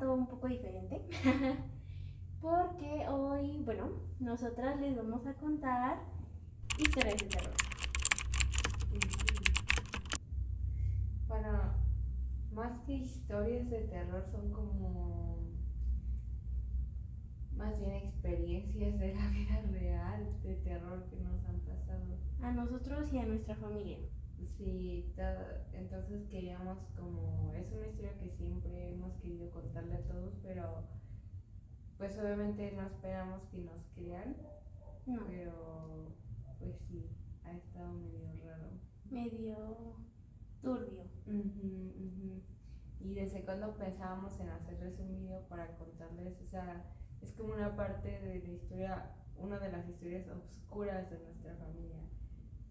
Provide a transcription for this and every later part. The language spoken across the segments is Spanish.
formato un poco diferente. Porque hoy, bueno, nosotras les vamos a contar historias de terror. Bueno, más que historias de terror son como más bien experiencias de la vida real de terror que nos han pasado. A nosotros y a nuestra familia. Sí, entonces queríamos como, es una historia que siempre hemos querido contarle a todos, pero pues obviamente no esperamos que nos crean, No, pero pues sí, ha estado medio raro. medio turbio. Y desde cuando pensábamos en hacerles un video para contarles, o sea, es como una parte de la historia, una de las historias oscuras de nuestra familia.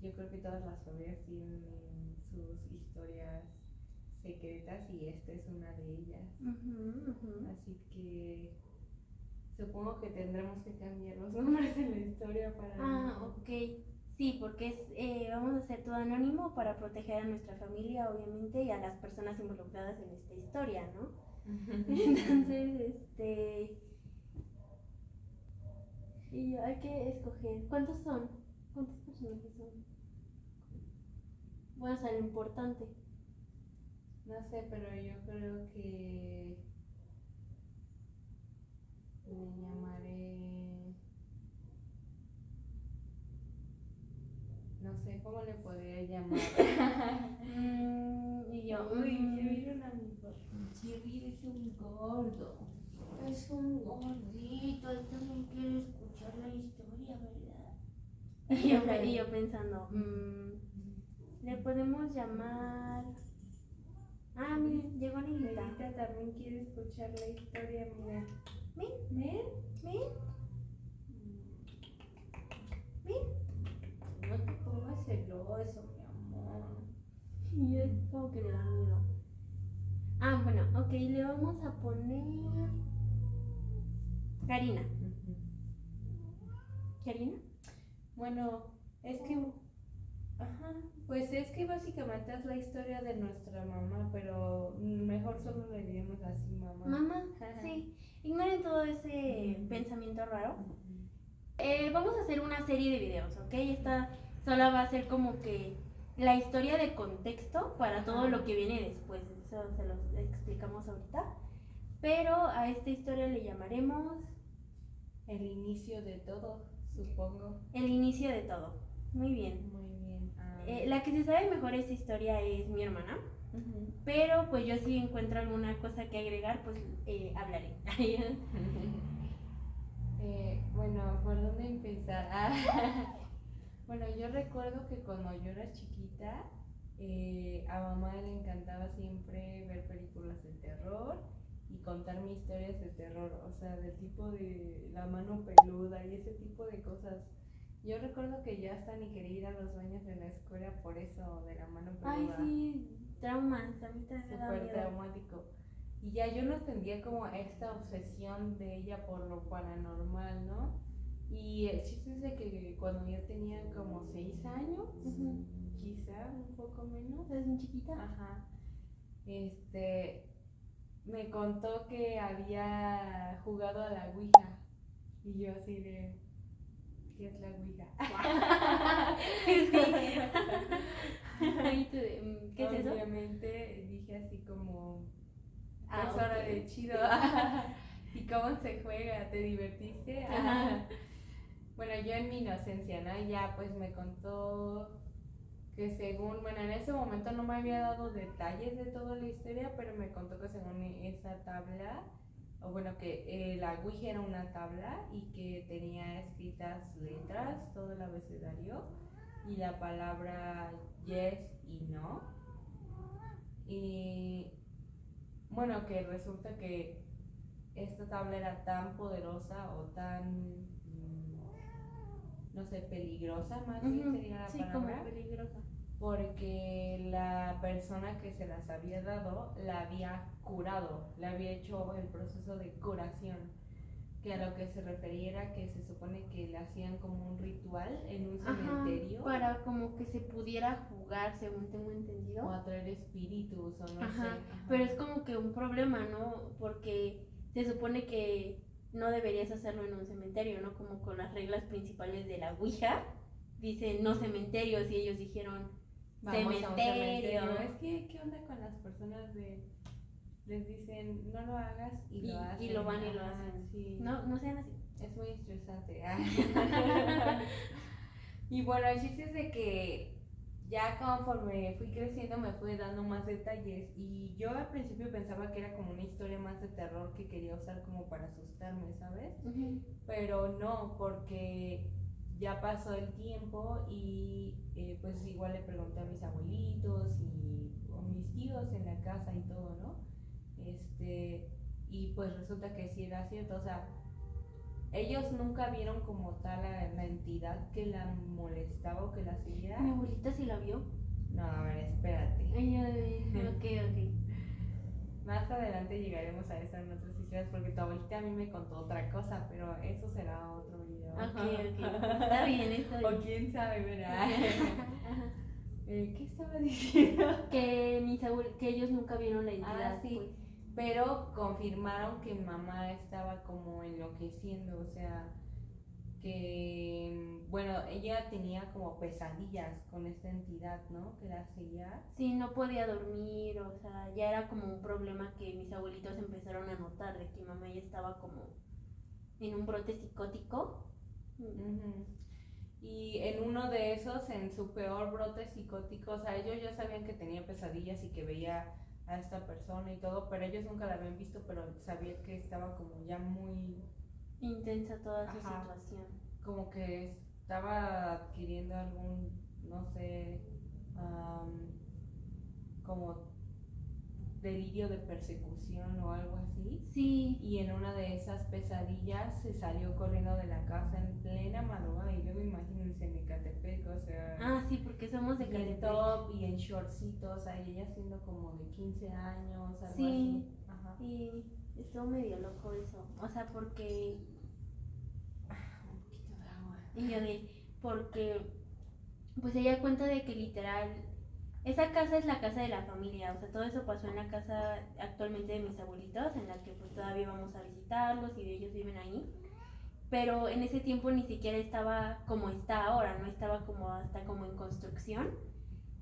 Yo creo que todas las familias tienen sus historias secretas y esta es una de ellas. Así que supongo que tendremos que cambiar los nombres de la historia para... Ok. Sí, porque vamos a hacer todo anónimo para proteger a nuestra familia, obviamente, y a las personas involucradas en esta historia, ¿no? Entonces, y hay que escoger. ¿Cuántos son? ¿Cuántos personajes son? Bueno, o sea, lo importante. No sé, pero yo creo que le llamaré... No sé cómo le podría llamar. Y yo, Uy, ya vieron a mi papá. Jerry es un gordo. es un gordito, él también quiere escuchar la historia, ¿verdad? Y yo pensando, le podemos llamar... Ah, miren, llegó Negrita. Negrita también quiere escuchar la historia, mira. Ven, ¿Ven? ven, ven. No te pongas celoso, mi amor. Y es como que le da miedo. Ah, bueno, ok, le vamos a poner... Karina. ¿Karina? Bueno, es que... Ajá, pues es que básicamente es la historia de nuestra mamá, pero mejor solo le diremos así, mamá. Mamá, sí. Ignoren todo ese pensamiento raro. Vamos a hacer una serie de videos, ¿ok? Esta sola va a ser como que la historia de contexto para todo lo que viene después. Eso se los explicamos ahorita. Pero a esta historia le llamaremos... El inicio de todo, supongo. El inicio de todo. Muy bien. Muy bien. La que se sabe mejor esta historia es mi hermana. Pero pues yo si encuentro alguna cosa que agregar, pues hablaré. Bueno, ¿por dónde empezar? Bueno, yo recuerdo que cuando yo era chiquita, a mamá le encantaba siempre ver películas de terror y contarme historias de terror, o sea, del tipo de la mano peluda y ese tipo de cosas. Yo recuerdo que yo hasta ni quería ir a los baños de la escuela por eso de la mano peluda. Ay, sí, traumas, a mí también me da Súper miedo. traumático. Y ya yo no entendía como esta obsesión de ella por lo paranormal, ¿no? Y el chiste es de que cuando yo tenía como 6 años, quizá un poco menos, ¿Estás bien chiquita? ajá, me contó que había jugado a la Ouija. Y yo así de, ¿qué es la Ouija? Ay, tú de, ¿qué es eso? Obviamente dije así como, Ah, es hora ok. de chido. ¿Y cómo se juega? ¿Te divertiste? Ajá. Bueno, yo en mi inocencia, ¿no? Ya pues me contó que según, bueno, en ese momento no me había dado detalles de toda la historia, pero me contó que según esa tabla, o bueno, que la Ouija era una tabla y que tenía escritas letras, todo el abecedario, y la palabra yes y no. Y bueno, que resulta que esta tabla era tan poderosa o tan, no sé, peligrosa más bien sería la Sí, palabra, como peligrosa. porque la persona que se las había dado la había curado, le había hecho el proceso de curación. que a lo que se referiera que se supone que le hacían como un ritual en un Ajá, cementerio para como que se pudiera jugar, según tengo entendido. o atraer espíritus o no sé. Ajá, Ajá. pero es como que un problema, ¿no? Porque se supone que no deberías hacerlo en un cementerio, ¿no? Como con las reglas principales de la Ouija, dicen no cementerios y ellos dijeron Vamos a un cementerio. cementerio. Es que, ¿qué onda con las personas de les dicen no lo hagas y lo hacen? Y lo van y lo Ajá, hacen. sí. No sean así. Es muy estresante. Y bueno, el chiste es de que ya conforme fui creciendo me fui dando más detalles y yo al principio pensaba que era como una historia más de terror que quería usar como para asustarme, ¿sabes? Pero no, porque ya pasó el tiempo y pues igual le pregunté a mis abuelitos y a mis tíos en la casa y todo, ¿no? Y pues resulta que sí era cierto, o sea, ellos nunca vieron como tal a la entidad que la molestaba o que la seguía. Mi abuelita sí la vio. No, a ver, espérate. Ella ok. Más adelante llegaremos a eso en otras historias porque tu abuelita a mí me contó otra cosa, pero eso será otro video. Ok. Está bien. O quién sabe, ¿verdad? ¿Qué estaba diciendo? Que que ellos nunca vieron la entidad. Ah, sí. Pues. Pero confirmaron que mamá estaba como enloqueciendo, o sea, que, bueno, ella tenía como pesadillas con esta entidad, ¿no? Que la seguía. Sí, no podía dormir, o sea, ya era como un problema que mis abuelitos empezaron a notar, de que mamá ya estaba como en un brote psicótico. Uh-huh. Y en uno de esos, en su peor brote psicótico, o sea, ellos ya sabían que tenía pesadillas y que veía a esta persona y todo, pero ellos nunca la habían visto, pero sabía que estaba como ya muy intensa toda su Ajá. situación. Como que estaba adquiriendo algún, no sé, como delirio de persecución o algo así. Sí. Y en una de esas pesadillas se salió corriendo de la casa en plena madrugada y luego imagínense en Ecatepec, o sea... Ah, sí, porque somos de Ecatepec. En top y en shortcitos, ahí ella siendo como de 15 años, algo sí, así. Ajá. Y estuvo medio loco eso, o sea, porque... Un poquito de agua. Y yo porque pues ella cuenta de que literal esa casa es la casa de la familia, o sea, todo eso pasó en la casa actualmente de mis abuelitos, en la que pues todavía vamos a visitarlos y ellos viven ahí, pero en ese tiempo ni siquiera estaba como está ahora, no estaba como hasta como en construcción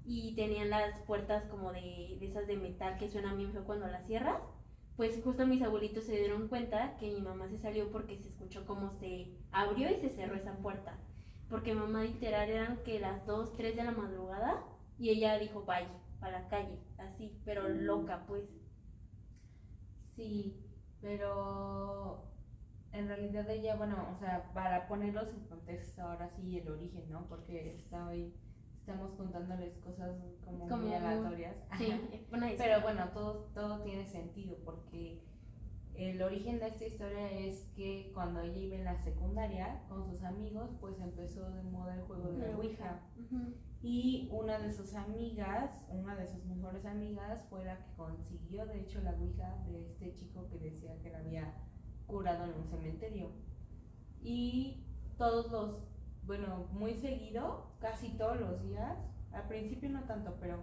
y tenían las puertas como de esas de metal que suenan bien feo cuando las cierras. Pues justo mis abuelitos se dieron cuenta que mi mamá se salió porque se escuchó como se abrió y se cerró esa puerta. Porque mamá literal eran que las 2, 3 de la madrugada y ella dijo vaya, para la calle, así, pero loca pues. Sí, pero en realidad ella, bueno, o sea, para ponerlos en contexto ahora sí el origen, ¿no? Porque estamos contándoles cosas como muy aleatorias. Sí, pero bueno, todo tiene sentido porque el origen de esta historia es que cuando ella iba en la secundaria con sus amigos, pues empezó de moda el juego de la Ouija. Uh-huh. Y una de sus mejores amigas fue la que consiguió de hecho la Ouija de este chico que decía que la había curado en un cementerio. Y muy seguido, casi todos los días, al principio no tanto, pero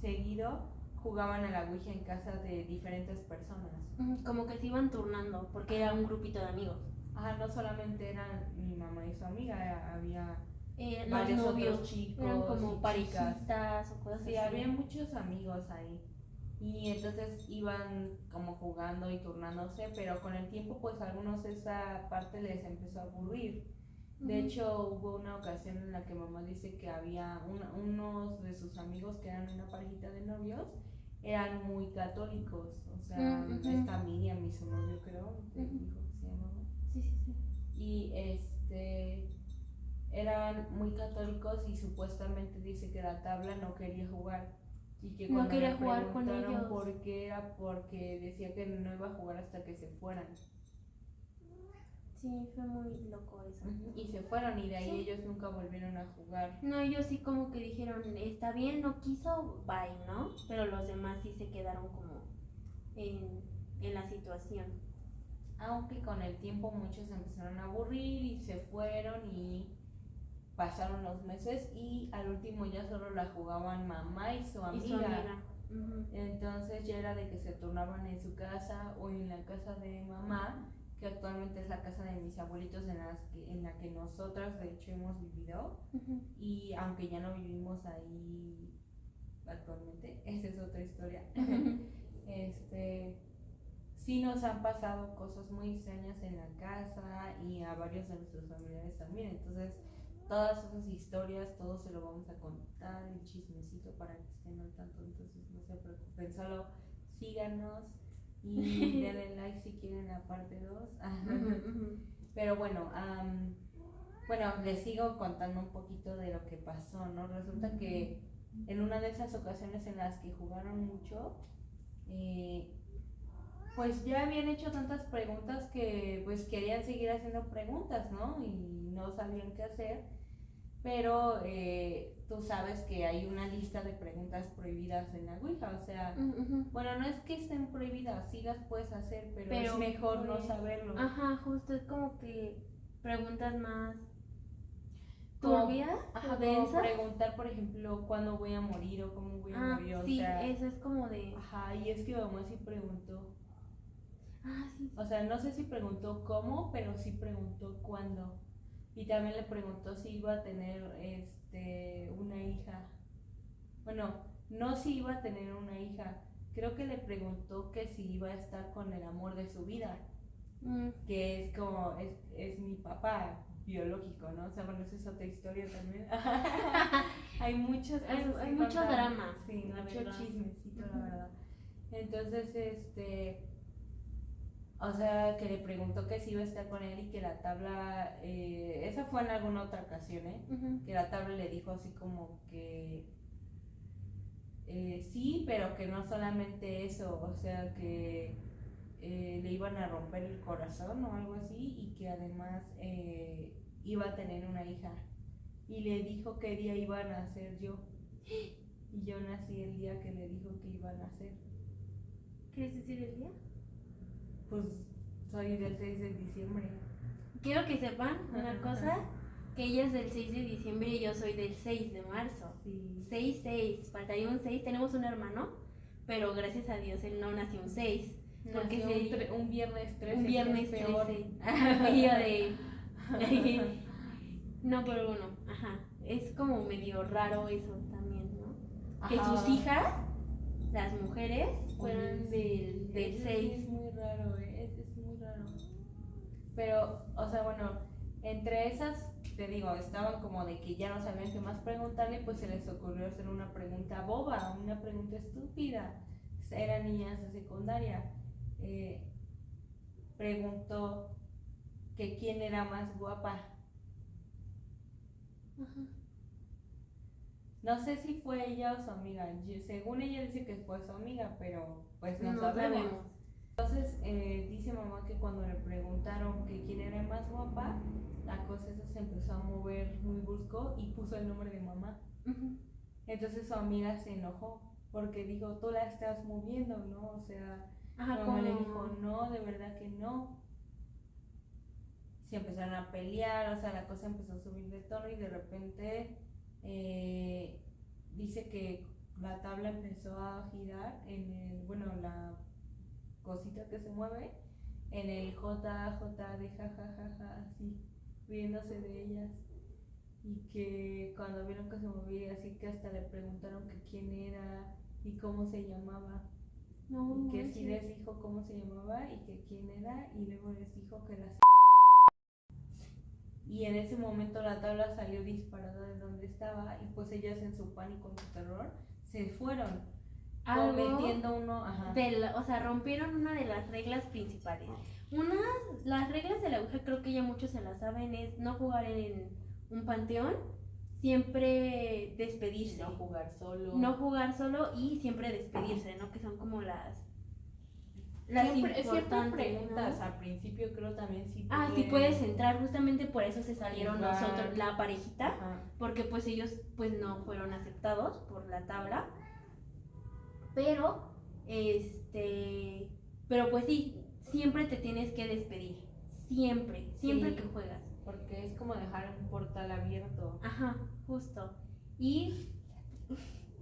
seguido jugaban a la Ouija en casa de diferentes personas. Como que se iban turnando, porque era un grupito de amigos. Ajá, no solamente eran mi mamá y su amiga, había varios novios, otros chicos, eran como parejitas o cosas así. Sí, así. había muchos amigos ahí. Y entonces iban como jugando y turnándose, pero con el tiempo pues a algunos esa parte les empezó a aburrir. De hecho hubo una ocasión en la que mamá dice que había unos de sus amigos que eran una parejita de novios, eran muy católicos, o sea, esta Miriam y su novio creo, dijo que se llamaba. Sí. Y eran muy católicos y supuestamente dice que la tabla no quería jugar. Y que cuando no quería le jugar con ellos. por qué era porque decía que no iba a jugar hasta que se fueran. Sí, fue muy loco eso. Y se fueron y de ahí ellos nunca volvieron a jugar. No, ellos sí como que dijeron, está bien, no quiso, bye, ¿no? Pero los demás sí se quedaron como en la situación. aunque con el tiempo muchos se empezaron a aburrir y se fueron y pasaron los meses y al último ya solo la jugaban mamá y su Y su amiga. amiga. Ujú. Entonces ya era de que se turnaban en su casa o en la casa de mamá, que actualmente es la casa de mis abuelitos en la que nosotras de hecho hemos vivido. Ujú. Y aunque ya no vivimos ahí actualmente, esa es otra historia. Sí nos han pasado cosas muy extrañas en la casa y a varios de nuestros familiares también. Entonces, todas esas historias, todo se lo vamos a contar, el chismecito para que estén al tanto. Entonces, no se preocupen, solo síganos y denle like si quieren la parte 2. Pero bueno, les sigo contando un poquito de lo que pasó, ¿no? Resulta que en una de esas ocasiones en las que jugaron mucho, pues ya habían hecho tantas preguntas que pues querían seguir haciendo preguntas, ¿no? Y no sabían qué hacer, pero tú sabes que hay una lista de preguntas prohibidas en la Ouija, o sea, bueno, no es que estén prohibidas, sí las puedes hacer, pero es mejor pues, no saberlo. Ajá, justo es como que preguntas más turbias, como preguntar, por ejemplo, cuándo voy a morir o cómo voy a morir, sí, o sea, eso es como de... Ajá, y es que mamá sí preguntó. Sí. O sea, no sé si preguntó cómo, pero sí preguntó cuándo. Y también le preguntó si iba a tener una hija. Bueno, no si iba a tener una hija. Creo que le preguntó que si iba a estar con el amor de su vida. Que es como, es mi papá biológico, ¿no? O sea, bueno, esa es otra historia también. Hay muchos hay mucho drama. Sí, mucho chismecito, la verdad. Entonces, o sea, que le preguntó que si iba a estar con él y que la tabla, esa fue en alguna otra ocasión, que la tabla le dijo así como que sí, pero que no solamente eso, o sea, que le iban a romper el corazón o algo así y que además iba a tener una hija. Y le dijo qué día iba a nacer yo. Y yo nací el día que le dijo que iba a nacer. ¿Quieres decir el día? Pues soy del 6 de diciembre. Quiero que sepan una cosa, que ella es del 6 de diciembre y yo soy del 6 de marzo. Sí. 6, faltaría un 6, tenemos un hermano, pero gracias a Dios él no nació un 6. Porque nació un viernes 13. Un viernes 13. Y yo de... No, pero bueno, ajá, es como medio raro eso también, ¿no? Ajá. Que sus hijas, las mujeres, fueran del 6. Es muy raro, es muy raro. Pero, o sea, bueno, entre esas, te digo, estaban como de que ya no sabían qué más preguntarle, pues se les ocurrió hacer una pregunta boba, una pregunta estúpida. Eran niñas de secundaria. Preguntó que quién era más guapa. Ajá. No sé si fue ella o su amiga. Según ella dice que fue su amiga, pero pues no sabemos. Entonces dice mamá que cuando le preguntaron que quién era más guapa, la cosa esa se empezó a mover muy brusco y puso el nombre de mamá. Entonces su amiga se enojó porque dijo, tú la estás moviendo, ¿no? O sea, mamá le dijo, no, de verdad que no. Se empezaron a pelear, o sea, la cosa empezó a subir de tono y de repente dice que la tabla empezó a girar la cosita que se mueve en el JJ de jajajaja, así, riéndose de ellas. Y que cuando vieron que se movía así, que hasta le preguntaron que quién era y cómo se llamaba. Y que sí les dijo cómo se llamaba y que quién era, y luego les dijo que las... Y en ese momento la tabla salió disparada de donde estaba y pues ellas en su pánico, en su terror, se fueron. Cometiendo o sea, rompieron una de las reglas principales. Las reglas de la Ouija, creo que ya muchos se las saben, es no jugar en un panteón, siempre despedirse. No jugar solo y siempre despedirse, ¿no? Que son como las ciertas preguntas, ¿no? Al principio creo también sí puedes entrar, justamente por eso se salieron nosotros, la parejita, porque pues ellos pues no fueron aceptados por la tabla, pero pues sí, siempre te tienes que despedir. Siempre Sí. que juegas. Porque es como dejar un portal abierto. Ajá, justo. Y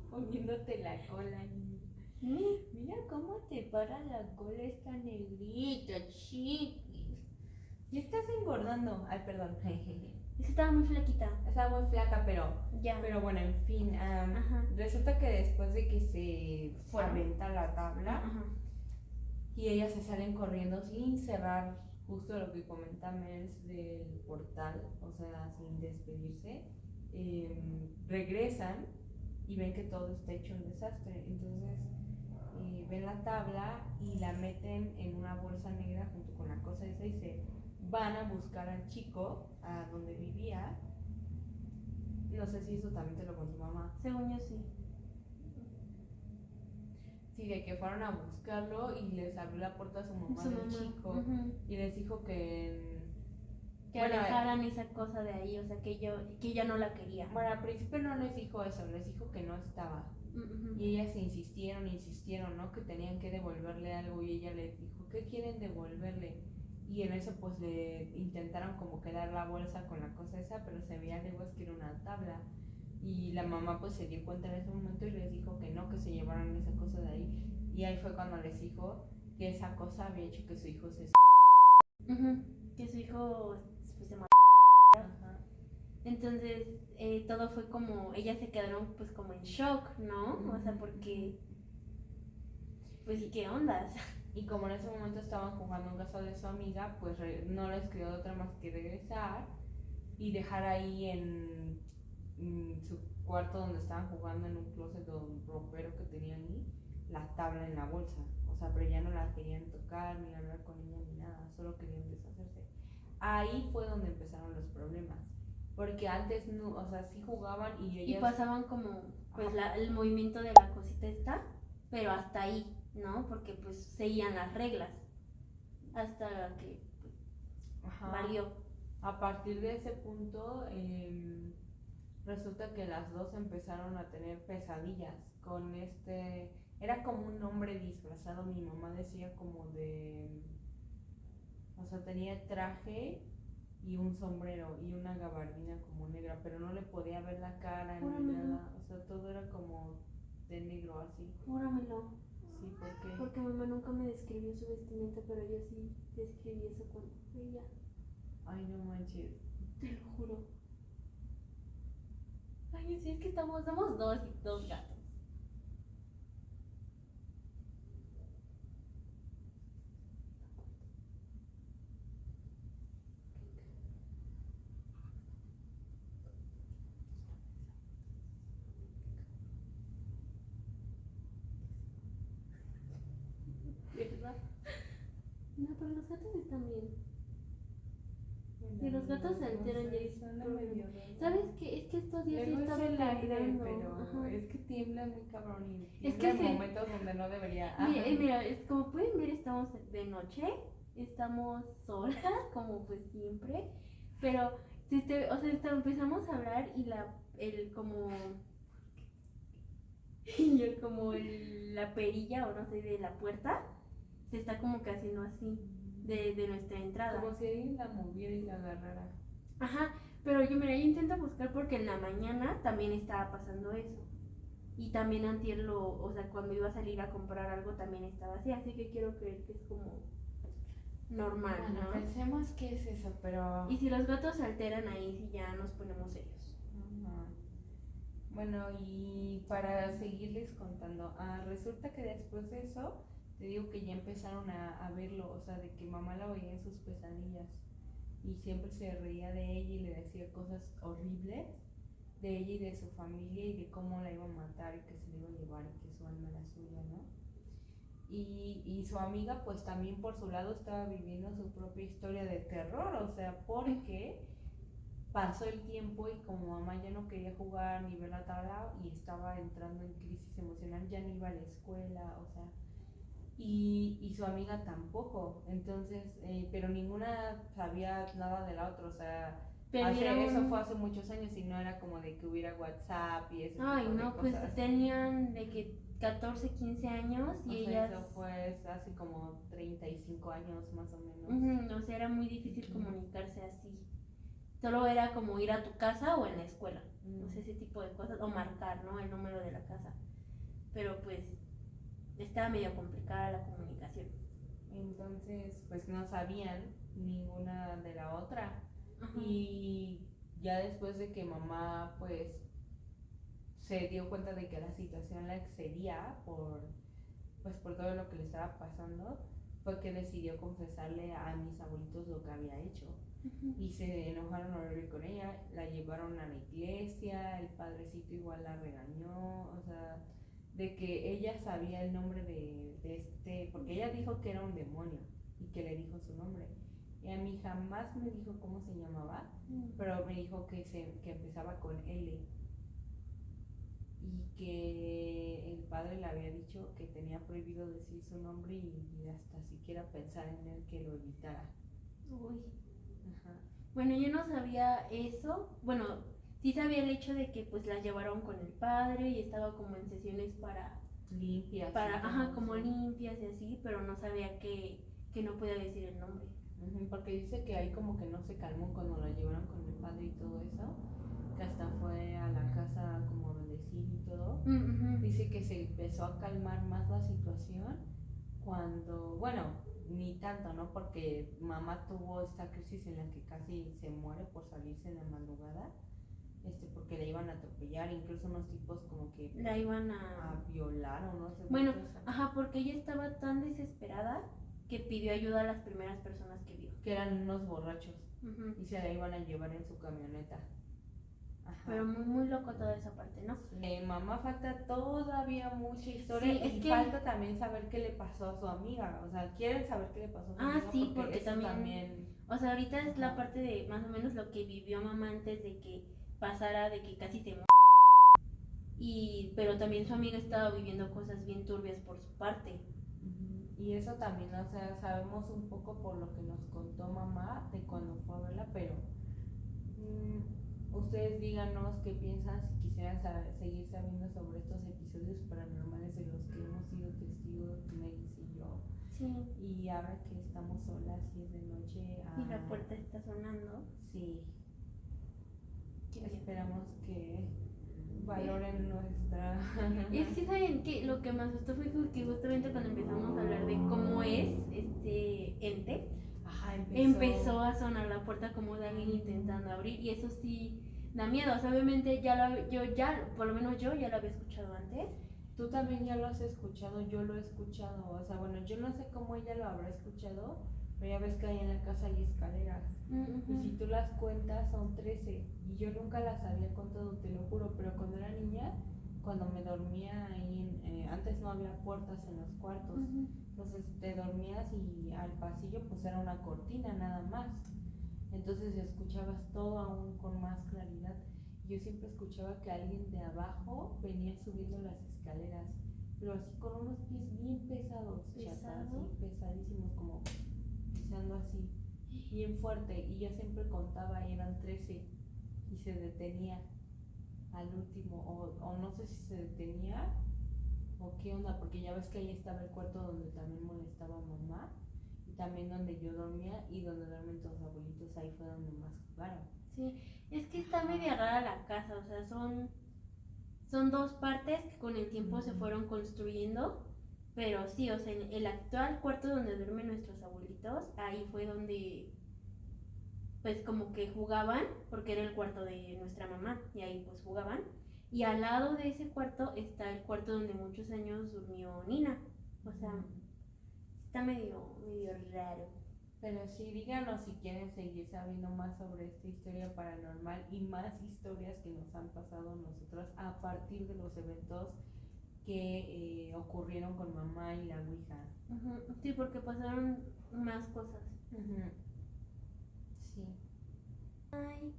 Poniéndote la cola. Mira cómo te para la cola esta negrita, chiquis. Ya estás engordando. Ay, perdón. es que estaba muy flaquita. Estaba muy flaca, Ya. pero bueno, en fin. Ajá. Resulta que después de que se aventa la tabla Ajá. y ellas se salen corriendo sin cerrar justo lo que comenta Mels del portal, o sea, sin despedirse, regresan y ven que todo está hecho un desastre. Entonces ven la tabla y la meten en una bolsa negra junto con la cosa esa y se van a buscar al chico a donde vivía. No sé si eso también te lo contó mamá. Según yo sí. Sí, de que fueron a buscarlo y les abrió la puerta a su mamá del chico. Ujú. Y les dijo que Bueno, alejaran esa cosa de ahí, o sea, que ella no la quería. Bueno, al principio no les dijo eso, les dijo que no estaba. Uh-huh. Y ellas insistieron, ¿no? Que tenían que devolverle algo y ella les dijo, ¿qué quieren devolverle? Y en eso pues le intentaron como que dar la bolsa con la cosa esa, pero se veía lejos que era una tabla. Y la mamá pues se dio cuenta en ese momento y les dijo que no, que se llevaran esa cosa de ahí. Y ahí fue cuando les dijo que esa cosa había hecho que su hijo se... Uh-huh. Que su hijo pues, se mató. Ajá. Entonces todo fue como, ellas se quedaron pues como en shock, ¿no? O sea, porque pues qué ondas. Y como en ese momento estaban jugando en casa de su amiga, pues no les quedó otra más que regresar y dejar ahí en su cuarto donde estaban jugando, en un closet o un ropero que tenían ahí, la tabla en la bolsa. O sea, pero ya no la querían tocar ni hablar con ella ni nada, solo querían deshacerse. Ahí fue donde empezaron los problemas. Porque antes no, o sea, sí jugaban y ellas... Y pasaban como pues el movimiento de la cosita esta, pero hasta ahí, ¿no? Porque pues seguían las reglas hasta que pues, valió. A partir de ese punto resulta que las dos empezaron a tener pesadillas con era como un hombre disfrazado, mi mamá decía como de, o sea, tenía traje y un sombrero y una gabardina como negra, pero no le podía ver la cara ni nada, o sea, todo era como de negro así. Júramelo. Sí, ¿por qué? Porque mamá nunca me describió su vestimenta, pero yo sí describí eso con ella. Ay, no manches. Te lo juro. Ay, sí, es que somos dos gatos. ¿Verdad? No, pero los gatos están bien. Si los gatos se alteran ya es problema. ¿Sabes qué? Es que estos días Luego he estado es el aire, temblando. pero Ajá. es que tiembla muy cabrón y Es tiembla que en sí. momentos donde no debería. Mira, es como pueden ver, estamos de noche, estamos solas, como pues siempre, pero o sea, empezamos a hablar y la perilla o no sé de la puerta se está como que haciendo así de nuestra entrada. Como si alguien la moviera y la agarrara. Ajá, pero yo intento buscar porque en la mañana también estaba pasando eso. Y también antier o sea, cuando iba a salir a comprar algo también estaba así, así que quiero creer que es como normal, Bueno, ¿no? pensemos que es eso, pero... Y si los gatos se alteran ahí, sí ya nos ponemos serios. Bueno, y para seguirles contando, resulta que después de eso, te digo que ya empezaron a verlo, o sea, de que mamá la veía en sus pesadillas y siempre se reía de ella y le decía cosas horribles de ella y de su familia y de cómo la iba a matar y que se la iba a llevar y que su alma era suya, ¿no? Y su amiga pues también por su lado estaba viviendo su propia historia de terror, o sea, porque pasó el tiempo y como mamá ya no quería jugar ni ver la tabla y estaba entrando en crisis emocional, ya no iba a la escuela, o sea, y su amiga tampoco, entonces, pero ninguna sabía nada de la otra, o sea, Eso fue hace muchos años y no era como de que hubiera WhatsApp y ese Ay, tipo de no, pues cosas. tenían de que 14, 15 años y O sea, ellas... eso fue hace como 35 años más o menos. Ujú, o sea, era muy difícil comunicarse así. Solo era como ir a tu casa o en la escuela. O sea, ese tipo de cosas. O marcar, ¿no? El número de la casa. Pero pues estaba medio complicada la comunicación. Entonces, pues no sabían ninguna de la otra. Ajá. Y ya después de que mamá pues se dio cuenta de que la situación la excedía por todo lo que le estaba pasando, fue que decidió confesarle a mis abuelitos lo que había hecho. Ujú. Y se enojaron horrible con ella, la llevaron a la iglesia, el padrecito igual la regañó, o sea, de que ella sabía el nombre de este, porque ella dijo que era un demonio y que le dijo su nombre. Y a mí jamás me dijo cómo se llamaba, pero me dijo que empezaba con L. Y que el padre le había dicho que tenía prohibido decir su nombre y hasta siquiera pensar en él, que lo evitara. Uy. Ajá. Bueno, yo no sabía eso. Bueno, sí sabía el hecho de que pues la llevaron con el padre y estaba como en sesiones para Limpias. ajá, como limpias y así, pero no sabía que no podía decir el nombre. Porque dice que ahí como que no se calmó cuando la llevaron con el padre y todo eso, que hasta fue a la casa como a bendecir y todo. Dice que se empezó a calmar más la situación cuando, bueno, ni tanto, ¿no? Porque mamá tuvo esta crisis en la que casi se muere por salirse en la madrugada, porque la iban a atropellar, incluso unos tipos como que la iban a violar o no sé. Bueno, ajá, porque ella estaba tan desesperada que pidió ayuda a las primeras personas que vio. Que eran unos borrachos. Y se la iban a llevar en su camioneta. Ajá. Pero muy, muy loco toda esa parte, ¿no? Mamá, falta todavía mucha historia, sí, y falta también saber qué le pasó a su amiga. O sea, quieren saber qué le pasó a su amiga. Sí, porque eso también... O sea, ahorita es la parte de más o menos lo que vivió mamá antes de que pasara, de que casi se murió. Pero también su amiga estaba viviendo cosas bien turbias por su parte. Y eso también, o sea, sabemos un poco por lo que nos contó mamá de cuando fue a verla, pero ustedes díganos qué piensan, si quisieran seguir sabiendo sobre estos episodios paranormales de los que hemos sido testigos, Melis y yo. Sí. Y ahora que estamos solas y es de noche. Y la puerta está sonando. Sí. Esperamos que valoren nuestra... Es que saben que lo que más gustó fue que justamente cuando empezamos a hablar de cómo es este ente, empezó a sonar la puerta como de alguien intentando abrir, y eso sí da miedo. O sea, obviamente por lo menos yo ya lo había escuchado antes. Tú también ya lo has escuchado, yo lo he escuchado. O sea, bueno, yo no sé cómo ella lo habrá escuchado, pero ya ves que ahí en la casa hay escaleras. Y si tú las cuentas son 13. Y yo nunca las había contado, te lo juro. Pero cuando era niña, cuando me dormía ahí, antes no había puertas en los cuartos. Entonces te dormías y al pasillo pues era una cortina nada más. Entonces escuchabas todo aún con más claridad. Yo siempre escuchaba que alguien de abajo venía subiendo las escaleras, pero así con unos pies bien pesados, chatas, así pesadísimos, como pisando así, bien fuerte. Y yo siempre contaba y eran 13 y se detenía al último, o no sé si se detenía o qué onda, porque ya ves que ahí estaba el cuarto donde también molestaba mamá y también donde yo dormía y donde duermen tus abuelitos. Ahí fue donde más jugaron. Sí, es que está media rara la casa, o sea, son dos partes que con el tiempo se fueron construyendo, pero sí, o sea, el actual cuarto donde duermen nuestros abuelitos, ahí fue donde pues como que jugaban, porque era el cuarto de nuestra mamá, y ahí pues jugaban, y al lado de ese cuarto está el cuarto donde muchos años durmió Nina, o sea, está medio raro. Pero sí, díganos si quieren seguir sabiendo más sobre esta historia paranormal y más historias que nos han pasado a nosotras a partir de los eventos que ocurrieron con mamá y la ouija. Sí, porque pasaron más cosas. Sí. Ay,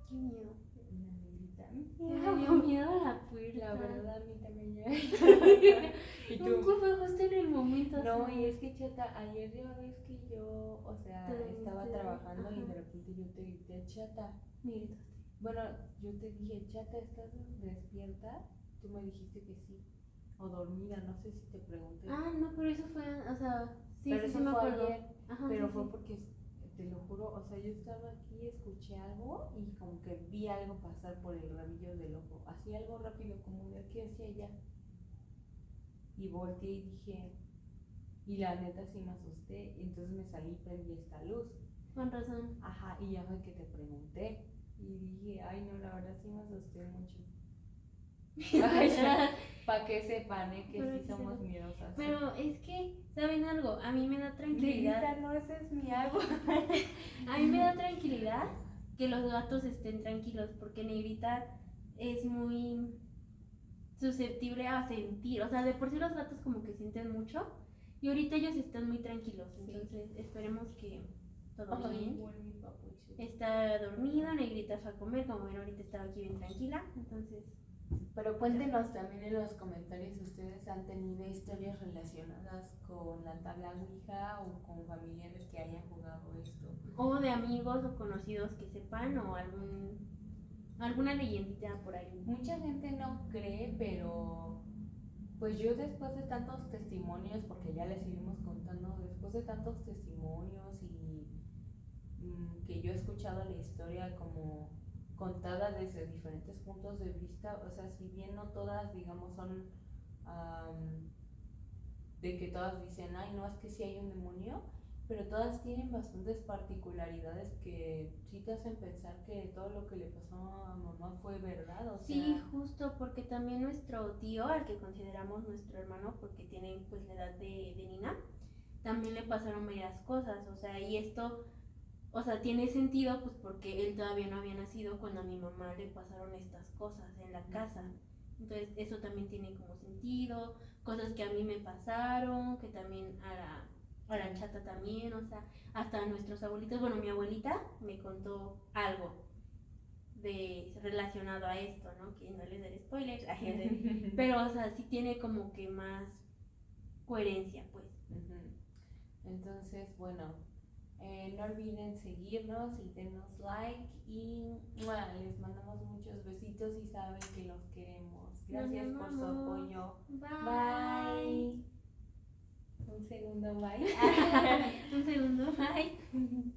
qué miedo. Me dio miedo la puerta. La verdad, a mí también ya. ¿Y tú? Fue justo en el momento Maldito No, sea. y es que Chata, ayer ya ves que yo, o sea, Te estaba dormiste, trabajando y ajá. de repente yo te grité, Chata. Me gritaste. Bueno, yo te dije, Chata, ¿estás despierta? Tú me dijiste que sí. O dormida, no sé si te pregunté. Ah, no, pero eso fue, o sea, sí, Pero sí, eso sí me fue acuerdo. ayer. Ajá, Pero sí, fue sí. porque, te lo juro, o sea, yo estaba aquí, escuché algo y como que vi algo pasar por el rabillo del ojo. Así algo rápido, como ver qué hacía allá. Y volteé y dije, y la neta sí me asusté. Y entonces me salí y prendí esta luz. Con razón. Ajá, y ya fue que te pregunté. Y dije, ay no, la verdad sí me asusté mucho. Ay, para que sepan, que Pero sí que somos sepa. miedosas. Pero es que, ¿saben algo? A mí me da tranquilidad. Negrita, no, ese es mi agua. A mí me da tranquilidad que los gatos estén tranquilos, porque Negrita es muy susceptible a sentir. O sea, de por sí los gatos como que sienten mucho. Y ahorita ellos están muy tranquilos. Sí. Entonces, esperemos que todo Ay, bien. igual mi papucho. Está dormido, Negrita fue a comer, como ven ahorita estaba aquí bien tranquila, entonces... Pero cuéntenos también en los comentarios si ustedes han tenido historias relacionadas con la tabla Ouija o con familiares que hayan jugado esto. O de amigos o conocidos que sepan o alguna leyendita por ahí. Mucha gente no cree, pero pues yo después de tantos testimonios, porque ya les seguimos contando, después de tantos testimonios y que yo he escuchado la historia como contada desde diferentes puntos de vista, o sea, si bien no todas, digamos, son de que todas dicen, ay, no, es que sí hay un demonio, pero todas tienen bastantes particularidades que sí te hacen pensar que todo lo que le pasó a mamá fue verdad, o Sí, sea... justo, porque también nuestro tío, al que consideramos nuestro hermano, porque tiene pues la edad de Nina, también le pasaron varias cosas, o sea, y esto, o sea, tiene sentido pues porque él todavía no había nacido cuando a mi mamá le pasaron estas cosas en la casa. Entonces eso también tiene como sentido, cosas que a mí me pasaron, que también a la Chata también, o sea, hasta nuestros abuelitos, bueno, mi abuelita me contó algo de relacionado a esto, ¿no? Que no les daré spoilers, pero o sea, sí tiene como que más coherencia, pues. Entonces, bueno, no olviden seguirnos y denos like y les mandamos muchos besitos y saben que los queremos. Gracias por su apoyo. Bye. Bye. Un segundo, bye. Un segundo, bye.